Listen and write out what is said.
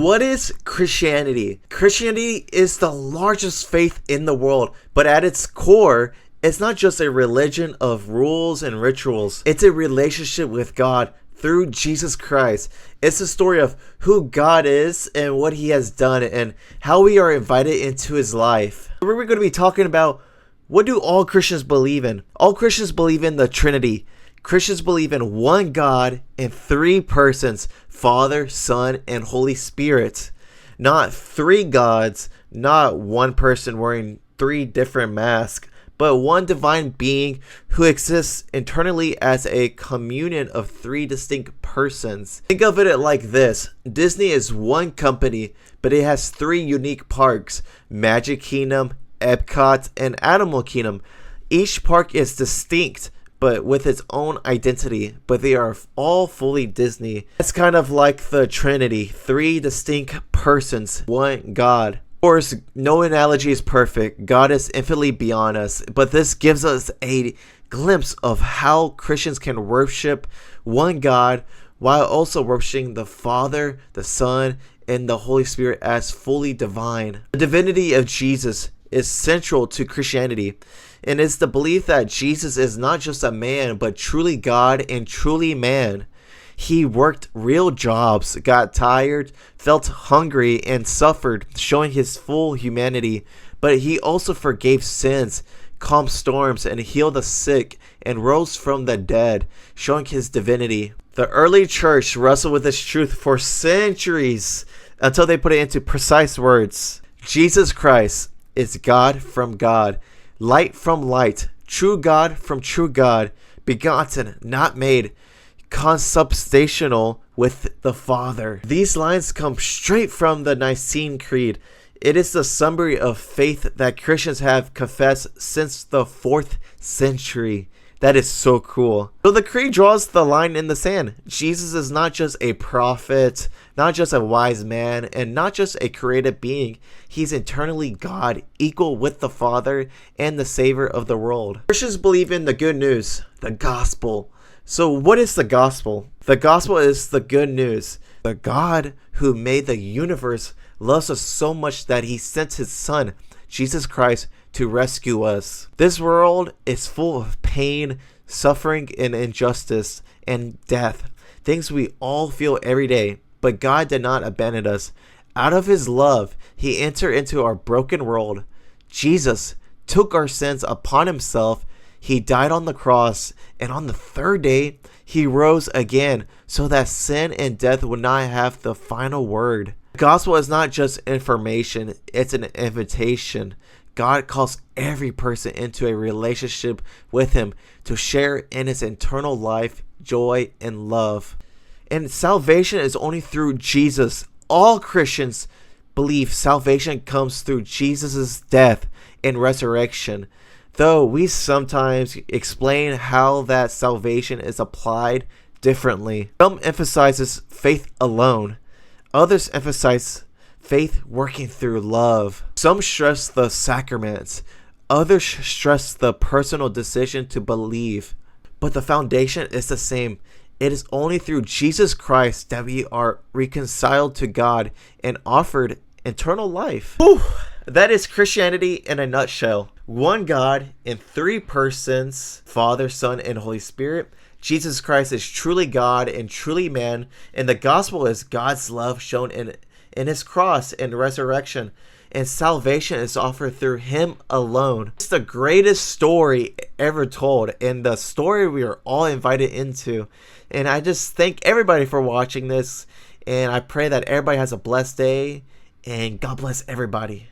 What is Christianity? Christianity is the largest faith in the world, but at its core, it's not just a religion of rules and rituals. It's a relationship with God through Jesus Christ. It's a story of who God is and what he has done and how we are invited into his life. We're going to be talking about, what do all Christians believe in? All Christians believe in the Trinity. Christians believe in one God in three persons, Father, Son, and Holy Spirit. Not three gods, not one person wearing three different masks, but one divine being who exists internally as a communion of three distinct persons. Think of it like this. Disney is one company, but it has three unique parks: Magic Kingdom, Epcot, and Animal Kingdom. Each park is distinct, but with its own identity, but they are all fully Disney. It's kind of like the Trinity, three distinct persons, one God. Of course, no analogy is perfect. God is infinitely beyond us, but this gives us a glimpse of how Christians can worship one God while also worshiping the Father, the Son, and the Holy Spirit as fully divine. The divinity of Jesus is central to Christianity, and it's the belief that Jesus is not just a man, but truly God and truly man. He worked real jobs, got tired, felt hungry, and suffered, showing his full humanity. But he also forgave sins, calmed storms, and healed the sick, and rose from the dead, showing his divinity. The early church wrestled with this truth for centuries until they put it into precise words. Jesus Christ is God from God, light from light, true God from true God, begotten, not made, consubstantial with the Father. These lines come straight from the Nicene Creed. It is the summary of faith that Christians have confessed since the 4th century. That is so cool. So the creed draws the line in the sand. Jesus is not just a prophet, not just a wise man, and not just a created being. He's eternally God, equal with the Father and the Savior of the world. Christians believe in the good news, the gospel. So what is the gospel? The gospel is the good news. The God who made the universe loves us so much that he sent his Son, Jesus Christ, to rescue us. This world is full of pain, suffering, and injustice, and death. Things we all feel every day. But God did not abandon us. Out of his love, he entered into our broken world. Jesus took our sins upon himself. He died on the cross, and on the third day, he rose again so that sin and death would not have the final word. The gospel is not just information, it's an invitation. God calls every person into a relationship with him to share in his eternal life, joy, and love. And salvation is only through Jesus. All Christians believe salvation comes through Jesus' death and resurrection, though we sometimes explain how that salvation is applied differently. Some emphasizes faith alone. Others emphasize faith working through love. Some stress the sacraments. Others stress the personal decision to believe. But the foundation is the same. It is only through Jesus Christ that we are reconciled to God and offered eternal life. Whew. That is Christianity in a nutshell. One God in three persons, Father, Son, and Holy Spirit. Jesus Christ is truly God and truly man, and the gospel is God's love shown in his cross and resurrection, and salvation is offered through him alone. It's the greatest story ever told, and the story we are all invited into. And I just thank everybody for watching this, and I pray that everybody has a blessed day, and God bless everybody.